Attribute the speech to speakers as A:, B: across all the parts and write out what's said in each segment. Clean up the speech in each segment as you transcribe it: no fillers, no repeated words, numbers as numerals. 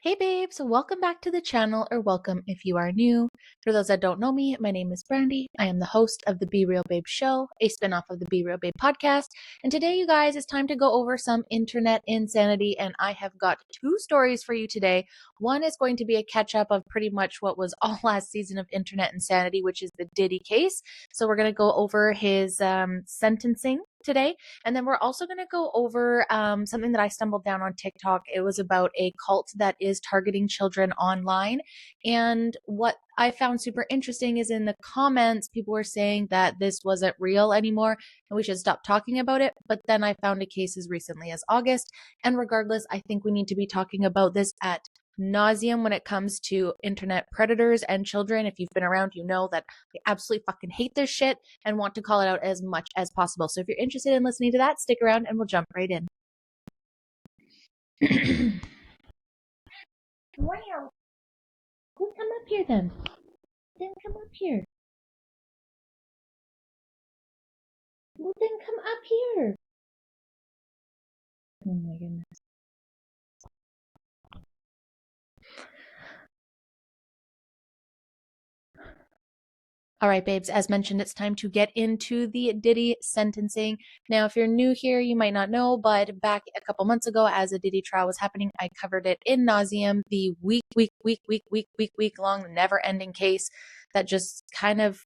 A: Hey babes, welcome back to the channel, or welcome if you are new. For those that don't know me, my name is Brandy. I am the host of the Be Real Babe show, a spinoff of the Be Real Babe podcast. And today, you guys, it's time to go over some internet insanity, and I have got two stories for you today. One is going to be a catch up of pretty much what was all last season of internet insanity, which is the Diddy case. So we're going to go over his sentencing today. And then we're also going to go over something that I stumbled down on TikTok. It was about a cult that is targeting children online. And what I found super interesting is in the comments, people were saying that this wasn't real anymore and we should stop talking about it. But then I found a case as recently as August. And regardless, I think we need to be talking about this at nauseum when it comes to internet predators and children. If you've been around, you know that I absolutely fucking hate this shit and want to call it out as much as possible. So if you're interested in listening to that, stick around and we'll jump right in. Wow. Who come up here then? Then come up here. Well, then come up here. Oh my goodness. All right, babes, as mentioned, it's time to get into the Diddy sentencing. Now, if you're new here, you might not know, but back a couple months ago, as a Diddy trial was happening, I covered it in nauseum, the week long, never-ending case that just kind of,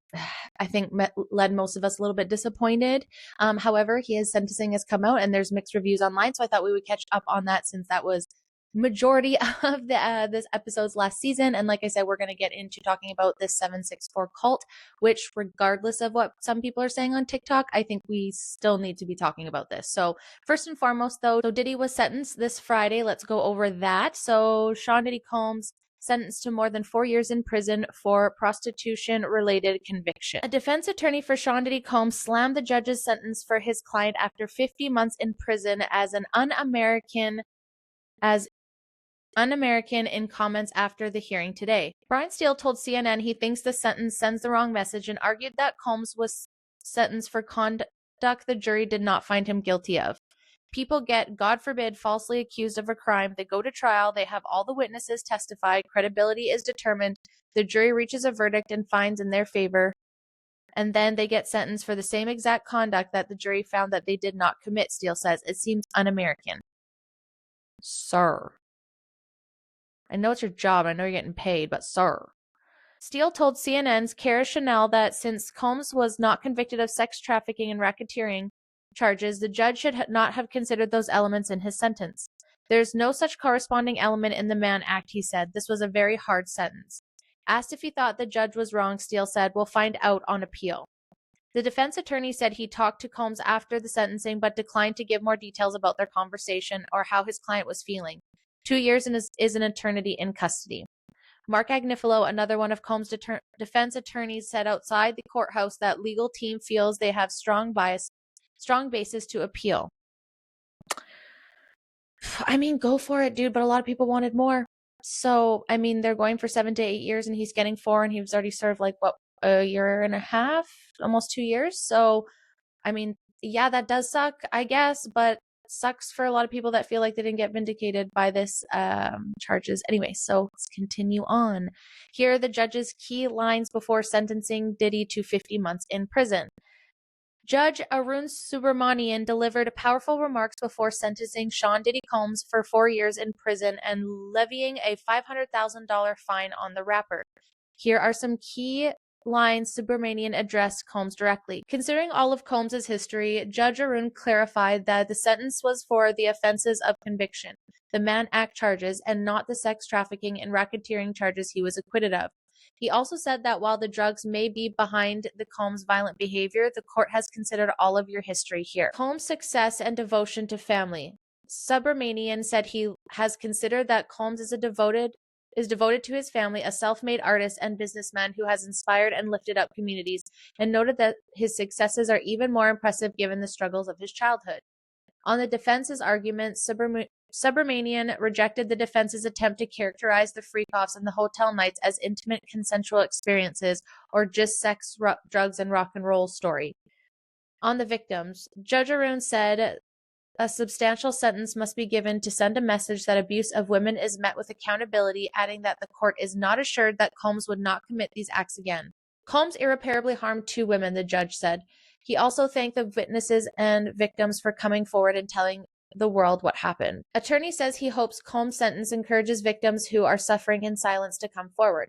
A: I think, led most of us a little bit disappointed. However, his sentencing has come out, and there's mixed reviews online, so I thought we would catch up on that since that was majority of the this episode's last season. And like I said, we're going to get into talking about this 764 cult, which regardless of what some people are saying on TikTok, I think we still need to be talking about this. So first and foremost though, so Diddy was sentenced this Friday. Let's go over that. So Sean Diddy Combs sentenced to more than 4 years in prison for prostitution-related conviction. A defense attorney for Sean Diddy Combs slammed the judge's sentence for his client after 50 months in prison as un-American in comments after the hearing today. Brian Steele told CNN he thinks the sentence sends the wrong message and argued that Combs was sentenced for conduct the jury did not find him guilty of. People get, God forbid, falsely accused of a crime. They go to trial. They have all the witnesses testify. Credibility is determined. The jury reaches a verdict and finds in their favor. And then they get sentenced for the same exact conduct that the jury found that they did not commit, Steele says. It seems un-American. Sir. I know it's your job. I know you're getting paid, but sir. Steele told CNN's Kara Chanel that since Combs was not convicted of sex trafficking and racketeering charges, the judge should not have considered those elements in his sentence. There's no such corresponding element in the Mann Act, he said. This was a very hard sentence. Asked if he thought the judge was wrong, Steele said, "We'll find out on appeal." The defense attorney said he talked to Combs after the sentencing, but declined to give more details about their conversation or how his client was feeling. 2 years is an eternity in custody. Mark Agnifilo, another one of Combs' defense attorneys, said outside the courthouse that legal team feels they have strong basis to appeal. I mean, go for it, dude, but a lot of people wanted more. So, I mean, they're going for 7 to 8 years and he's getting 4 and he's already served like, what, a year and a half, almost 2 years. So, I mean, yeah, that does suck, I guess, but sucks for a lot of people that feel like they didn't get vindicated by this charges. Anyway, so let's continue on. Here are the judge's key lines before sentencing Diddy to 50 months in prison. Judge Arun Subramanian delivered powerful remarks before sentencing Sean Diddy Combs for 4 years in prison and levying a $500,000 fine on the rapper. Here are some key lines Subramanian addressed Combs directly. Considering all of Combs' history, Judge Arun clarified that the sentence was for the offenses of conviction, the Mann Act charges, and not the sex trafficking and racketeering charges he was acquitted of. He also said that while the drugs may be behind the Combs' violent behavior, the court has considered all of your history here. Combs' success and devotion to family. Subramanian said he has considered that Combs is devoted to his family, a self-made artist and businessman who has inspired and lifted up communities, and noted that his successes are even more impressive given the struggles of his childhood. On the defense's argument, Subramanian rejected the defense's attempt to characterize the freak-offs and the hotel nights as intimate consensual experiences or just sex, drugs, and rock and roll story. On the victims, Judge Arun said A substantial sentence must be given to send a message that abuse of women is met with accountability, adding that the court is not assured that Combs would not commit these acts again. Combs irreparably harmed 2 women, the judge said. He also thanked the witnesses and victims for coming forward and telling the world what happened. Attorney says he hopes Combs' sentence encourages victims who are suffering in silence to come forward.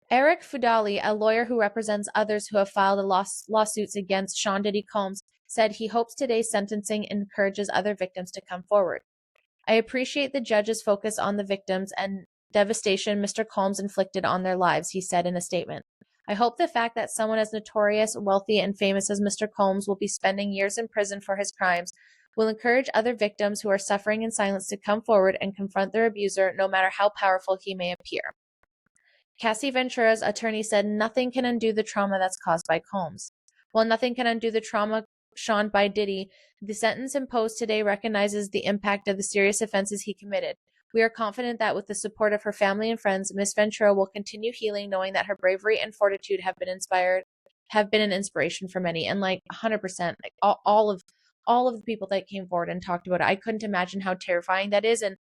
A: Eric Fudali, a lawyer who represents others who have filed lawsuits against Sean Diddy Combs, said he hopes today's sentencing encourages other victims to come forward. I appreciate the judge's focus on the victims and devastation Mr. Combs inflicted on their lives, he said in a statement. I hope the fact that someone as notorious, wealthy, and famous as Mr. Combs will be spending years in prison for his crimes will encourage other victims who are suffering in silence to come forward and confront their abuser, no matter how powerful he may appear. Cassie Ventura's attorney said nothing can undo the trauma that's caused by Combs. While nothing can undo the trauma shown by Diddy, the sentence imposed today recognizes the impact of the serious offenses he committed. We are confident that with the support of her family and friends, Miss Ventura will continue healing, knowing that her bravery and fortitude have been an inspiration for many. And like 100%, like all of the people that came forward and talked about it, I couldn't imagine how terrifying that is. And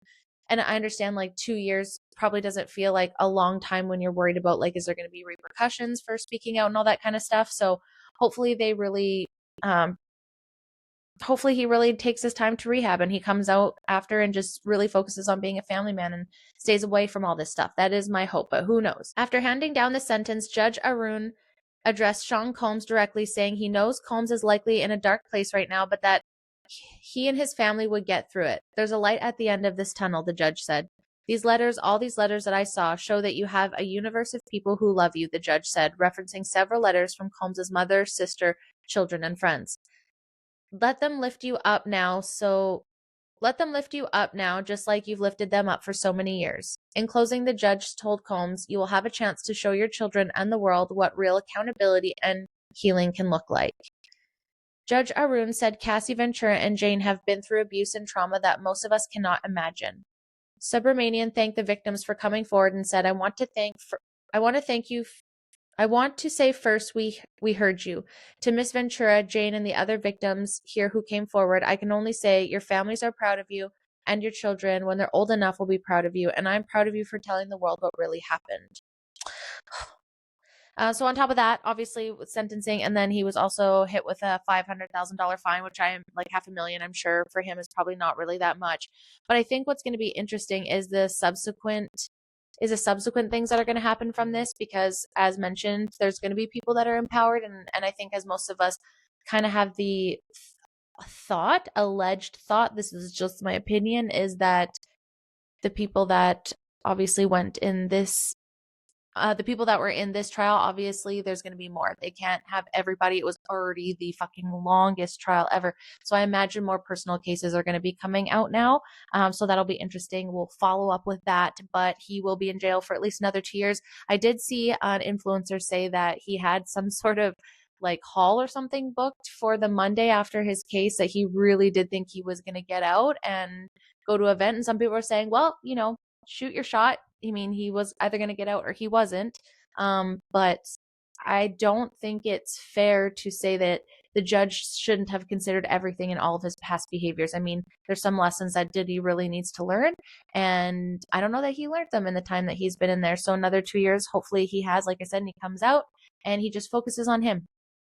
A: I understand like 2 years probably doesn't feel like a long time when you're worried about like, is there going to be repercussions for speaking out and all that kind of stuff. So hopefully they really, hopefully he really takes his time to rehab and he comes out after and just really focuses on being a family man and stays away from all this stuff. That is my hope, but who knows? After handing down the sentence, Judge Arun addressed Sean Combs directly, saying he knows Combs is likely in a dark place right now, but that he and his family would get through it. There's a light at the end of this tunnel, the judge said. All these letters that I saw show that you have a universe of people who love you, the judge said, referencing several letters from Combs' mother, sister, children, and friends. Let them lift you up now, just like you've lifted them up for so many years. In closing, the judge told Combs, you will have a chance to show your children and the world what real accountability and healing can look like. Judge Arun said Cassie Ventura and Jane have been through abuse and trauma that most of us cannot imagine. Subramanian thanked the victims for coming forward and said, I want to say first we heard you. To Miss Ventura, Jane, and the other victims here who came forward, I can only say your families are proud of you, and your children, when they're old enough, will be proud of you, and I'm proud of you for telling the world what really happened. So on top of that, obviously with sentencing, and then he was also hit with a $500,000 fine, which I am like $500,000. I'm sure for him is probably not really that much. But I think what's going to be interesting is the subsequent things that are going to happen from this, because as mentioned, there's going to be people that are empowered, and I think as most of us kind of have the alleged thought, this is just my opinion, is that the people that obviously went in this the people that were in this trial, obviously there's going to be more. They can't have everybody. It was already the fucking longest trial ever. So I imagine more personal cases are going to be coming out now. So that'll be interesting. We'll follow up with that, but he will be in jail for at least another 2 years. I did see an influencer say that he had some sort of like hall or something booked for the Monday after his case, that he really did think he was going to get out and go to an event. And some people are saying, well, shoot your shot. I mean, he was either going to get out or he wasn't. But I don't think it's fair to say that the judge shouldn't have considered everything in all of his past behaviors. I mean, there's some lessons that Diddy really needs to learn, and I don't know that he learned them in the time that he's been in there. So another 2 years, hopefully he has, like I said, and he comes out and he just focuses on him.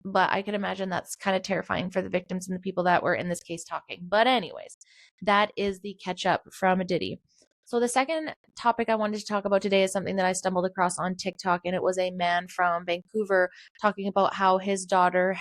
A: But I can imagine that's kind of terrifying for the victims and the people that were in this case talking. But anyways, that is the catch up from Diddy. So the second topic I wanted to talk about today is something that I stumbled across on TikTok, and it was a man from Vancouver talking about how his daughter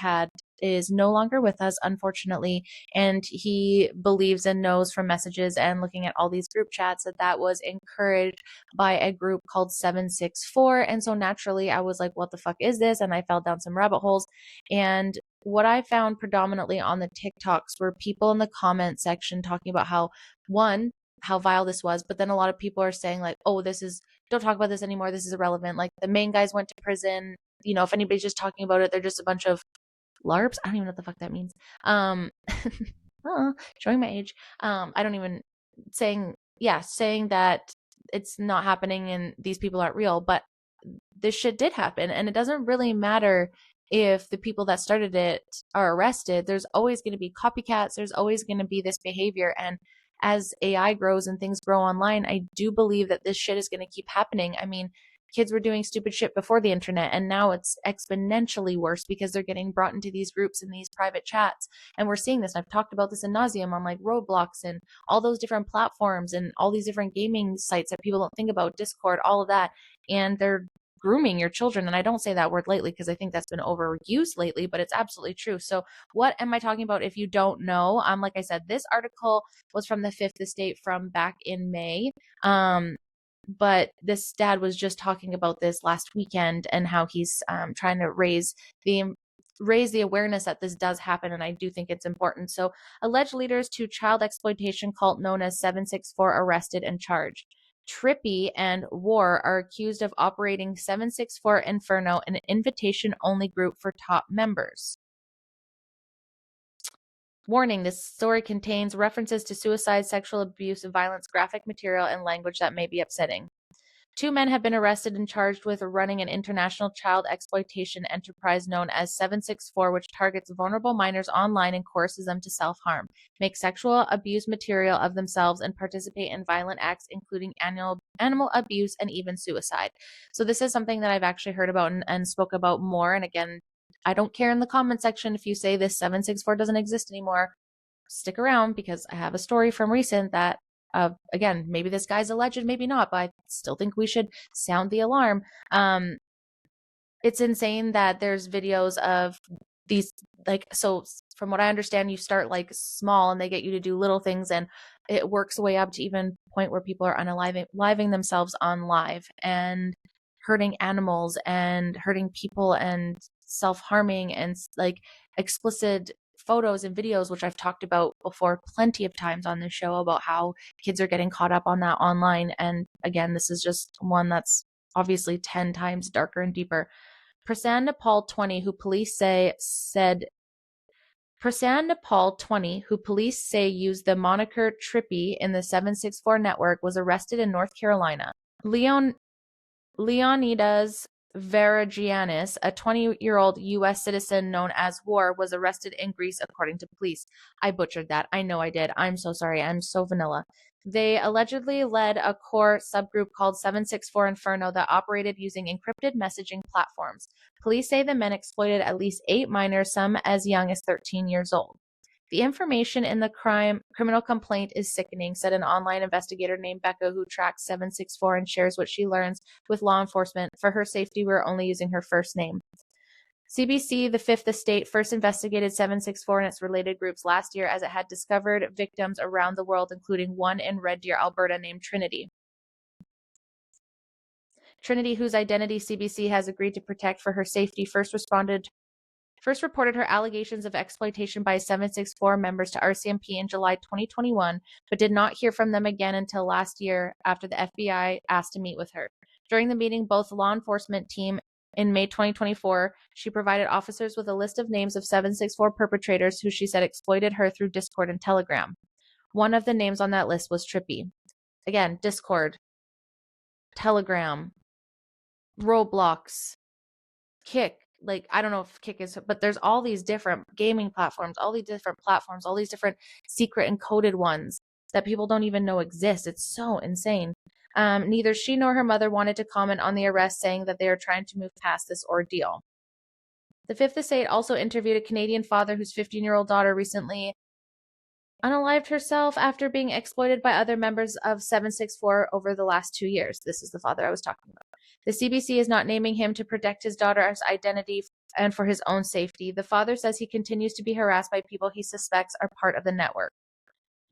A: is no longer with us, unfortunately, and he believes and knows from messages and looking at all these group chats that was encouraged by a group called 764. And so naturally I was like, what the fuck is this? And I fell down some rabbit holes, and what I found predominantly on the TikToks were people in the comment section talking about how vile this was, but then a lot of people are saying like, oh, don't talk about this anymore, this is irrelevant, like the main guys went to prison, if anybody's just talking about it, they're just a bunch of LARPs. I don't even know what the fuck that means. Showing my age. I don't even saying that it's not happening and these people aren't real, but this shit did happen, and it doesn't really matter if the people that started it are arrested, there's always going to be copycats. There's always going to be this behavior. And as AI grows and things grow online, I do believe that this shit is going to keep happening. I mean, kids were doing stupid shit before the internet, and now it's exponentially worse because they're getting brought into these groups and these private chats. And we're seeing this. And I've talked about this in nauseum on like Roblox and all those different platforms and all these different gaming sites that people don't think about, Discord, all of that. And they're grooming your children. And I don't say that word lightly because I think that's been overused lately, but it's absolutely true. So what am I talking about if you don't know? Like I said, this article was from the Fifth Estate from back in May. But this dad was just talking about this last weekend and how he's trying to raise the awareness that this does happen, and I do think it's important. So alleged leaders to child exploitation cult known as 764 arrested and charged. Trippy and War are accused of operating 764 Inferno, an invitation-only group for top members. Warning, this story contains references to suicide, sexual abuse, violence, graphic material, and language that may be upsetting. 2 men have been arrested and charged with running an international child exploitation enterprise known as 764, which targets vulnerable minors online and coerces them to self-harm, make sexual abuse material of themselves, and participate in violent acts, including animal abuse and even suicide. So this is something that I've actually heard about and spoke about more. And again, I don't care in the comment section if you say this 764 doesn't exist anymore. Stick around because I have a story from recent that again, maybe this guy's alleged, maybe not, but I still think we should sound the alarm. It's insane that there's videos of these, like, so from what I understand, you start like small and they get you to do little things, and it works way up to even point where people are unaliving themselves on live and hurting animals and hurting people and self-harming and like explicit photos and videos, which I've talked about before plenty of times on this show about how kids are getting caught up on that online. And again, this is just one that's obviously 10 times darker and deeper. Prasanna Nepal 20, who police say used the moniker Trippy in the 764 network, was arrested in North Carolina. Leonidas Varagianis, a 20-year-old U.S. citizen known as War, was arrested in Greece, according to police. I butchered that. I know I did. I'm so sorry. I'm so vanilla. They allegedly led a core subgroup called 764 Inferno that operated using encrypted messaging platforms. Police say the men exploited at least 8 minors, some as young as 13 years old. The information in the criminal complaint is sickening, said an online investigator named Becca who tracks 764 and shares what she learns with law enforcement. For her safety, we're only using her first name. CBC, the Fifth Estate, first investigated 764 and its related groups last year as it had discovered victims around the world, including one in Red Deer, Alberta, named Trinity. Trinity, whose identity CBC has agreed to protect for her safety, first reported her allegations of exploitation by 764 members to RCMP in July 2021, but did not hear from them again until last year after the FBI asked to meet with her. During the meeting, both law enforcement team in May 2024, she provided officers with a list of names of 764 perpetrators who she said exploited her through Discord and Telegram. One of the names on that list was Trippy. Again, Discord, Telegram, Roblox, Kick. Like, I don't know if Kick is, but there's all these different gaming platforms, all these different secret encoded ones that people don't even know exist. It's so insane. Neither she nor her mother wanted to comment on the arrest, saying that they are trying to move past this ordeal. The Fifth Estate also interviewed a Canadian father whose 15-year-old daughter recently unalived herself after being exploited by other members of 764 over the last 2 years. This is the father I was talking about. The CBC is not naming him to protect his daughter's identity and for his own safety. The father says he continues to be harassed by people he suspects are part of the network.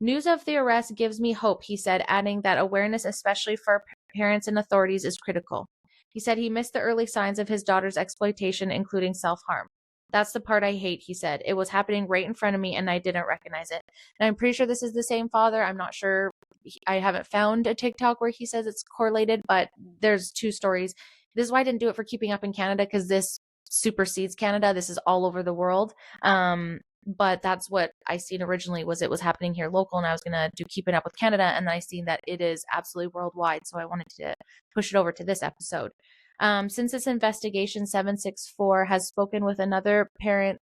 A: News of the arrest gives me hope, he said, adding that awareness, especially for parents and authorities, is critical. He said he missed the early signs of his daughter's exploitation, including self-harm. That's the part I hate, he said. It was happening right in front of me and I didn't recognize it. And I'm pretty sure this is the same father. I'm not sure. I haven't found a TikTok where he says it's correlated, but there's 2 stories. This is why I didn't do it for Keeping Up in Canada, because this supersedes Canada. This is all over the world. But that's what I seen originally, was it was happening here local, and I was going to do Keeping Up with Canada, and then I seen that it is absolutely worldwide. So I wanted to push it over to this episode. Since its investigation, 764 has spoken with another parent,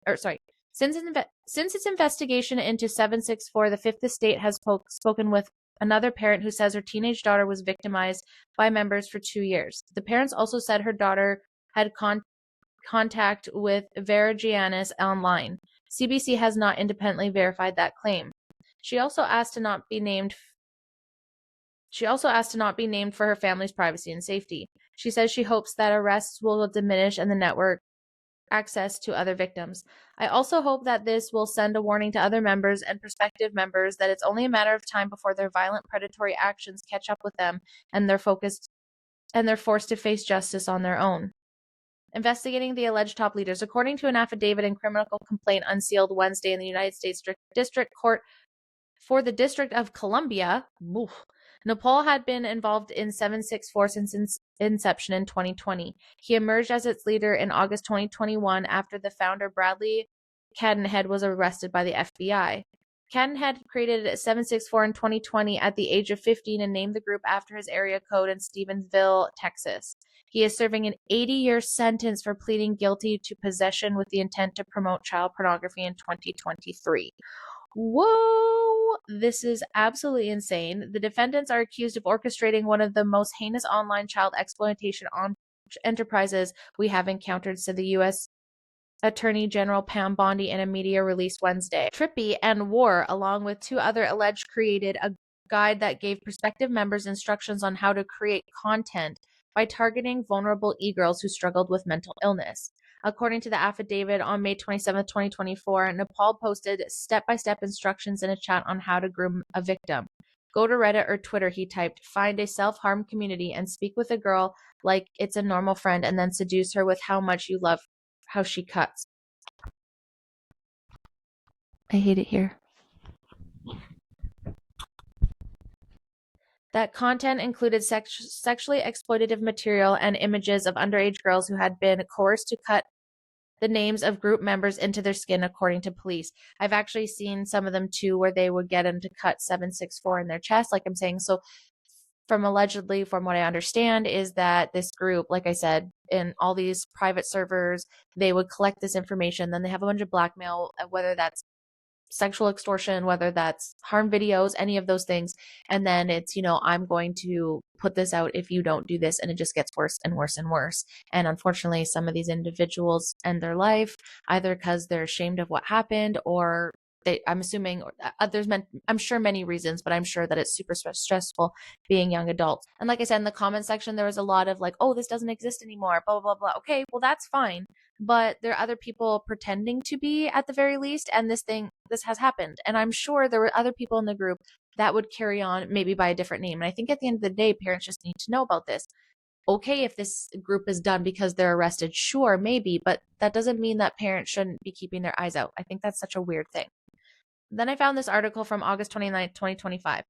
A: since its investigation into 764, the Fifth Estate has spoken with another parent who says her teenage daughter was victimized by members for 2 years. The parents also said her daughter had contact with Vera Giannis online. CBC has not independently verified that claim. She also asked to not be named for her family's privacy and safety. She says she hopes that arrests will diminish and the network access to other victims. I also hope that this will send a warning to other members and prospective members that it's only a matter of time before their violent predatory actions catch up with them and they're forced to face justice on their own. Investigating the alleged top leaders. According to an affidavit and criminal complaint unsealed Wednesday in the United States District Court for the District of Columbia, Nepal had been involved in 764 since its inception in 2020. He emerged as its leader in August 2021 after the founder Bradley Cadenhead was arrested by the FBI. Cadenhead created 764 in 2020 at the age of 15 and named the group after his area code in Stevensville, Texas. He is serving an 80-year sentence for pleading guilty to possession with the intent to promote child pornography in 2023. Whoa, this is absolutely insane. The defendants are accused of orchestrating one of the most heinous online child exploitation enterprises we have encountered, said the U.S. Attorney General Pam Bondi in a media release Wednesday. Trippy and War, along with 2 other alleged, created a guide that gave prospective members instructions on how to create content by targeting vulnerable e-girls who struggled with mental illness. According to the affidavit, on May 27, 2024, Nepal posted step-by-step instructions in a chat on how to groom a victim. Go to Reddit or Twitter, he typed, find a self-harm community and speak with a girl like it's a normal friend and then seduce her with how much you love how she cuts. I hate it here. That content included sexually exploitative material and images of underage girls who had been coerced to cut the names of group members into their skin, according to police. I've actually seen some of them too, where they would get them to cut 764 in their chest, like I'm saying. So from what I understand, is that this group, like I said, in all these private servers, they would collect this information. Then they have a bunch of blackmail, whether that's sexual extortion, whether that's harm videos, any of those things. And then it's, I'm going to put this out if you don't do this. And it just gets worse and worse and worse. And unfortunately, some of these individuals end their life either because they're ashamed of what happened or I'm sure many reasons, but I'm sure that it's super stressful being young adults. And like I said, in the comment section, there was a lot of like, oh, this doesn't exist anymore, blah, blah, blah. Okay, well, that's fine. But there are other people pretending to be at the very least. And this has happened. And I'm sure there were other people in the group that would carry on maybe by a different name. And I think at the end of the day, parents just need to know about this. Okay, if this group is done because they're arrested, sure, maybe. But that doesn't mean that parents shouldn't be keeping their eyes out. I think that's such a weird thing. Then I found this article from August 29, 2025.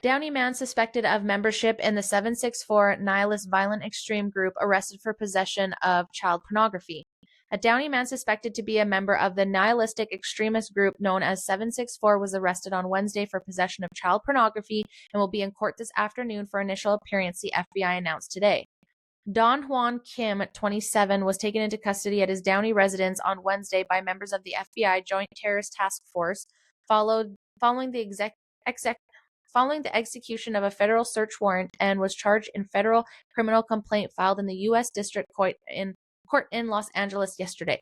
A: Downey man suspected of membership in the 764 nihilist violent extreme group arrested for possession of child pornography. A Downey man suspected to be a member of the nihilistic extremist group known as 764 was arrested on Wednesday for possession of child pornography and will be in court this afternoon for initial appearance, the FBI announced today. Don Juan Kim, 27, was taken into custody at his Downey residence on Wednesday by members of the FBI Joint Terrorist Task Force following the execution of a federal search warrant and was charged in federal criminal complaint filed in the U.S. District Court in Los Angeles yesterday.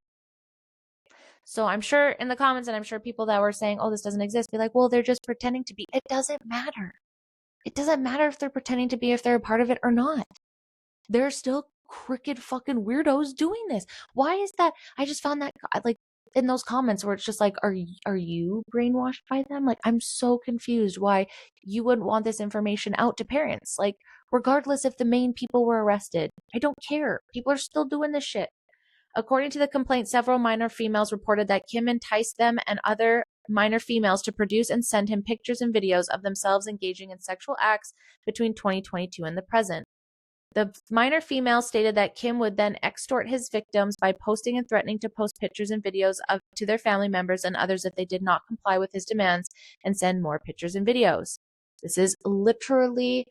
A: So I'm sure in the comments, and I'm sure people that were saying, oh, this doesn't exist, be like, well, they're just pretending to be. It doesn't matter. It doesn't matter if they're pretending to be, if they're a part of it or not. They're still crooked fucking weirdos doing this. Why is that? I just found that like in those comments where it's just like, are you brainwashed by them? Like, I'm so confused why you wouldn't want this information out to parents. Like, regardless if the main people were arrested, I don't care. People are still doing this shit. According to the complaint, several minor females reported that Kim enticed them and other minor females to produce and send him pictures and videos of themselves engaging in sexual acts between 2022 and the present. The minor female stated that Kim would then extort his victims by posting and threatening to post pictures and videos to their family members and others if they did not comply with his demands and send more pictures and videos. This is literally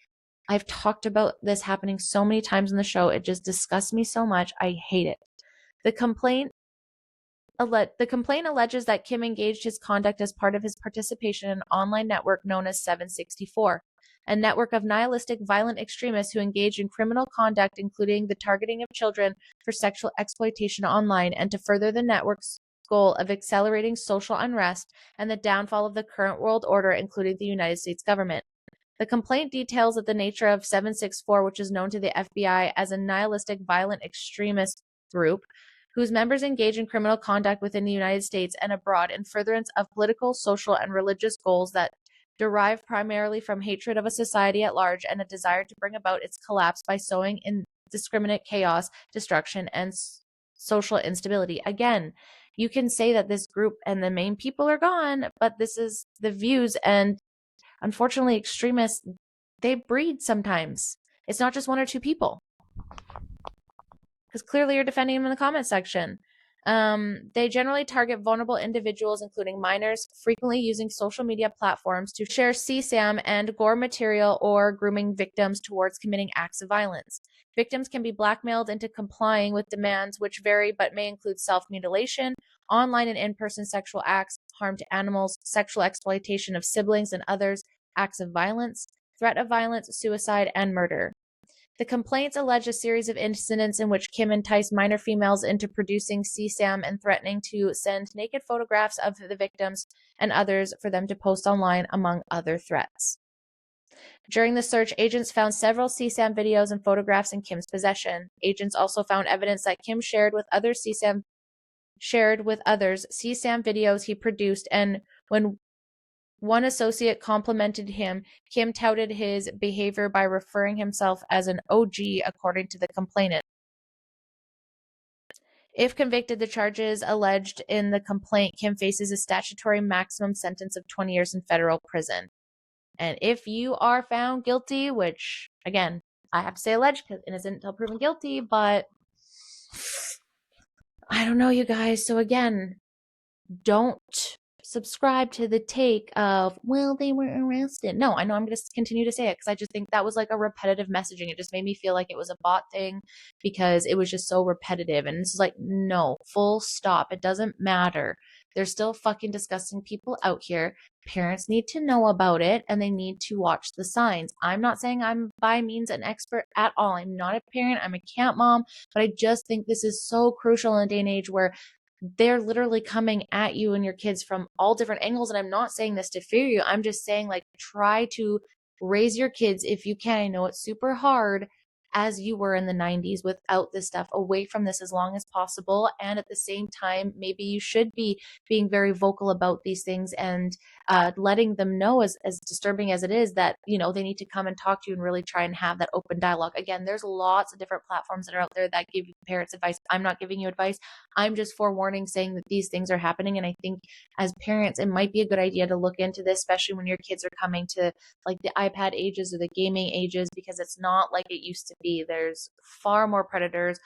A: I've talked about this happening so many times in the show. It just disgusts me so much. I hate it. The complaint alleges that Kim engaged his conduct as part of his participation in an online network known as 764, a network of nihilistic violent extremists who engage in criminal conduct, including the targeting of children for sexual exploitation online, and to further the network's goal of accelerating social unrest and the downfall of the current world order, including the United States government. The complaint details that the nature of 764, which is known to the FBI as a nihilistic violent extremist group, whose members engage in criminal conduct within the United States and abroad in furtherance of political, social, and religious goals that derive primarily from hatred of a society at large and a desire to bring about its collapse by sowing indiscriminate chaos, destruction, and social instability. Again, you can say that this group and the main people are gone, but this is the views, and unfortunately, extremists, they breed sometimes. It's not just one or two people. Because clearly you're defending them in the comment section. They generally target vulnerable individuals, including minors, frequently using social media platforms to share CSAM and gore material or grooming victims towards committing acts of violence. Victims can be blackmailed into complying with demands which vary but may include self-mutilation, online and in-person sexual acts, harm to animals, sexual exploitation of siblings and others, acts of violence, threat of violence, suicide, and murder. The complaints allege a series of incidents in which Kim enticed minor females into producing CSAM and threatening to send naked photographs of the victims and others for them to post online, among other threats. During the search, agents found several CSAM videos and photographs in Kim's possession. Agents also found evidence that Kim shared with others CSAM videos he produced, and when one associate complimented him, Kim touted his behavior by referring himself as an OG, according to the complainant. If convicted, the charges alleged in the complaint, Kim faces a statutory maximum sentence of 20 years in federal prison. And if you are found guilty, which, again, I have to say alleged because innocent until proven guilty, but I don't know, you guys. So again, don't subscribe to the take of, well, they were arrested. No, I know I'm going to continue to say it because I just think that was like a repetitive messaging. It just made me feel like it was a bot thing because it was just so repetitive. And it's like, no, full stop. It doesn't matter. There's still fucking disgusting people out here. Parents need to know about it and they need to watch the signs. I'm not saying I'm by means an expert at all. I'm not a parent. I'm a camp mom, but I just think this is so crucial in a day and age where they're literally coming at you and your kids from all different angles. And I'm not saying this to fear you. I'm just saying, like, try to raise your kids if you can. I know it's super hard as you were in the 90s without this stuff, away from this as long as possible. And at the same time, maybe you should be being very vocal about these things and letting them know, as disturbing as it is, that, you know, they need to come and talk to you and really try and have that open dialogue. Again, there's lots of different platforms that are out there that give parents advice. I'm not giving you advice. I'm just forewarning, saying that these things are happening. And I think as parents, it might be a good idea to look into this, especially when your kids are coming to like the iPad ages or the gaming ages, because it's not like it used to be. There's far more predators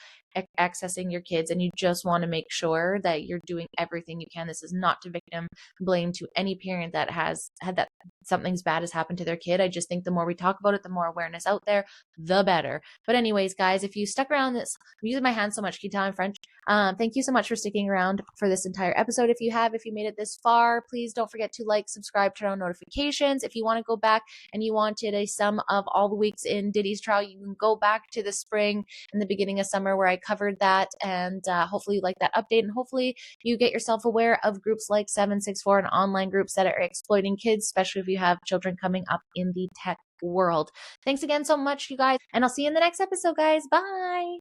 A: accessing your kids, and you just want to make sure that you're doing everything you can. This is not to victim blame to any parent that has had that something's bad has happened to their kid. I just think the more we talk about it, the more awareness out there, the better. But anyways, guys, if you stuck around this, I'm using my hands so much, can you tell I'm French? Thank you so much for sticking around for this entire episode. If you made it this far, please don't forget to like, subscribe, turn on notifications. If you want to go back and you wanted a sum of all the weeks in Diddy's trial, you can go back to the spring and the beginning of summer where I covered that, and hopefully you like that update, and hopefully you get yourself aware of groups like 764 and online groups that are exploiting kids, especially if you have children coming up in the tech world. Thanks again so much, you guys, and I'll see you in the next episode, guys. Bye.